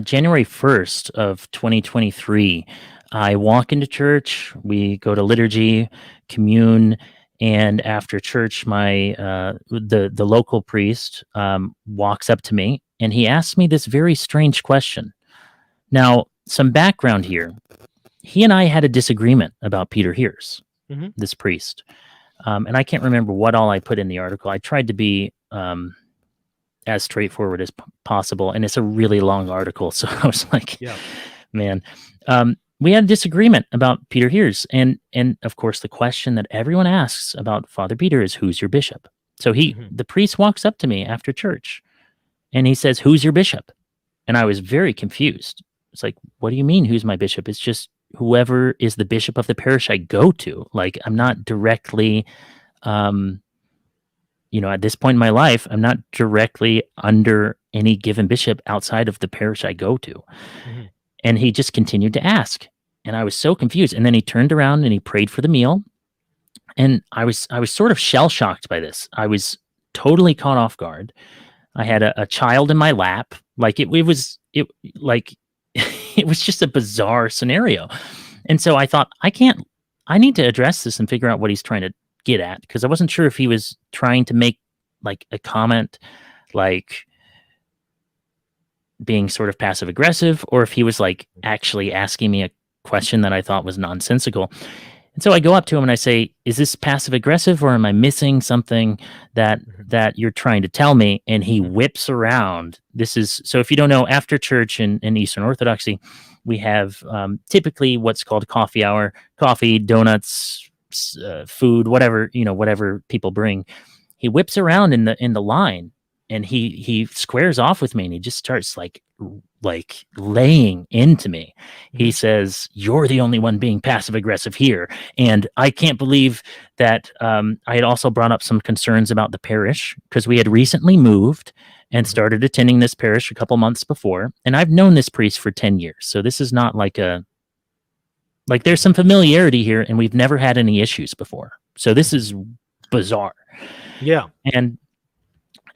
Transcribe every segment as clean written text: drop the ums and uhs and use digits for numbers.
January 1st of 2023, I walk into church, we go to liturgy, commune, and after church, the local priest walks up to me and he asks me this very strange question. Now, some background here. He and I had a disagreement about Peter Heers, Hmm. this priest. And I can't remember what all I put in the article. I tried to be as straightforward as possible, and it's a really long article. So I was like, Yeah. man, we had a disagreement about Peter Heers, and of course the question that everyone asks about Father Peter is, "Who's your bishop?" So Hmm. the priest walks up to me after church, and he says, "Who's your bishop?" And I was very confused. It's like, "What do you mean, who's my bishop?" It's just whoever is the bishop of the parish I go to. Like, I'm not directly, um, at this point in my life, I'm not directly under any given bishop outside of the parish I go to. Hmm. And he just continued to ask. And I was so confused. And then he turned around and he prayed for the meal. And I was sort of shell shocked by this. I was totally caught off guard. I had a child in my lap. Like it was it like it was just a bizarre scenario. And so I thought, I need to address this and figure out what he's trying to get at, because I wasn't sure if he was trying to make like a comment, like being sort of passive aggressive, or if he was like actually asking me a question that I thought was nonsensical. And so I go up to him and I say, "Is this passive aggressive, or am I missing something that Hmm. you're trying to tell me?" And he Hmm. whips around. This is so, if you don't know, after church in Eastern Orthodoxy, we have typically what's called coffee hour: coffee, donuts, food, whatever people bring. He whips around in the line, and he squares off with me, and he just starts like laying into me. He Hmm. says, "You're the only one being passive aggressive here." And I can't believe that I had also brought up some concerns about the parish, because we had recently moved and Hmm. started attending this parish a couple months before. And I've known this priest for 10 years. So this is not like there's some familiarity here, and we've never had any issues before. So this Hmm. is bizarre. Yeah. And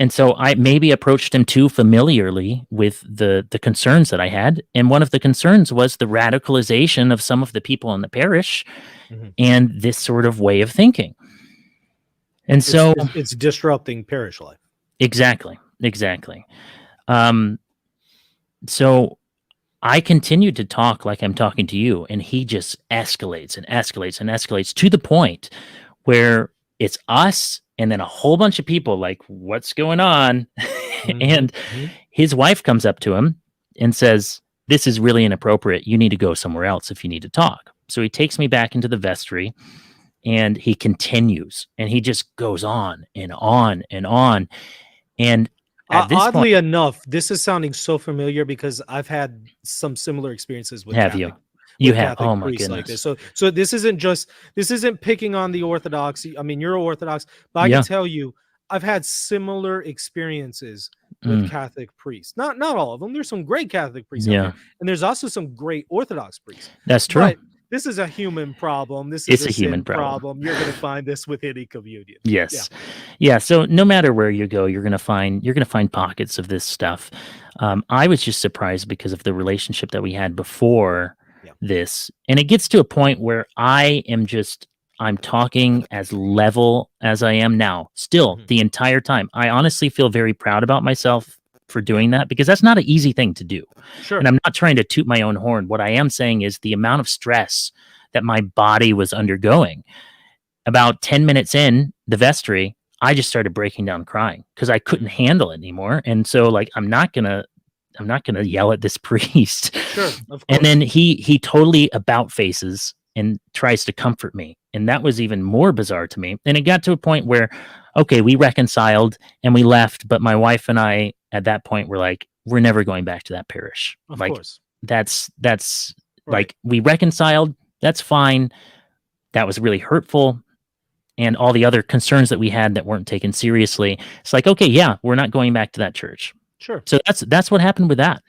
and so I maybe approached him too familiarly with the concerns that I had, and one of the concerns was the radicalization of some of the people in the parish Hmm. and this sort of way of thinking. And It's, so it's it's disrupting parish life. exactly. Um, so I continued to talk like I'm talking to you, and he just escalates and escalates and escalates to the point where it's us and then a whole bunch of people like, "What's going on?" Hmm. And Hmm. his wife comes up to him and says, "This is really inappropriate. You need to go somewhere else if you need to talk." So he takes me back into the vestry, and he continues, and he just goes on and on and on. And at this point, Oddly enough, this is sounding so familiar because I've had some similar experiences with have you? Catholic You have. Oh my priests like this. goodness. So this isn't picking on the Orthodox. I mean, you're Orthodox, but I can Yeah. tell you, I've had similar experiences with Mm, Catholic priests. Not all of them. There's some great Catholic priests out yeah. there, and there's also some great Orthodox priests. That's true. But this is a human problem. This is It's a a human sin problem. problem. You're going to find this with any communion. Yeah. Yes. Yeah, so no matter where you go, you're gonna find pockets of this stuff. I was just surprised because of the relationship that we had before Yeah. this, and it gets to a point where I'm talking as level as I am now, still Mhm. the entire time. I honestly feel very proud about myself for Yeah. doing that, because that's not an easy thing to do. And Sure. I'm not trying to toot my own horn. What I am saying is the amount of stress that my body was undergoing. About 10 minutes in the vestry, I just started breaking down crying because I couldn't Mhm. handle it anymore. And so, like, I'm not gonna yell at this priest. Sure, of And then course. he totally about faces and tries to comfort me. And that was even more bizarre to me. And it got to a point where, okay, we reconciled and we left, but my wife and I at that point were like, we're never going back to that parish. Of Like, course. that's Right. like, we reconciled, that's fine. That was really hurtful, and all the other concerns that we had that weren't taken seriously. It's like, okay, yeah, we're not going back to that church. Sure. So that's what happened with that.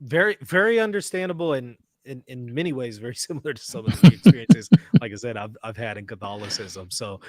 Very, very understandable and in many ways very similar to some of the experiences, like I said, I've had in Catholicism. So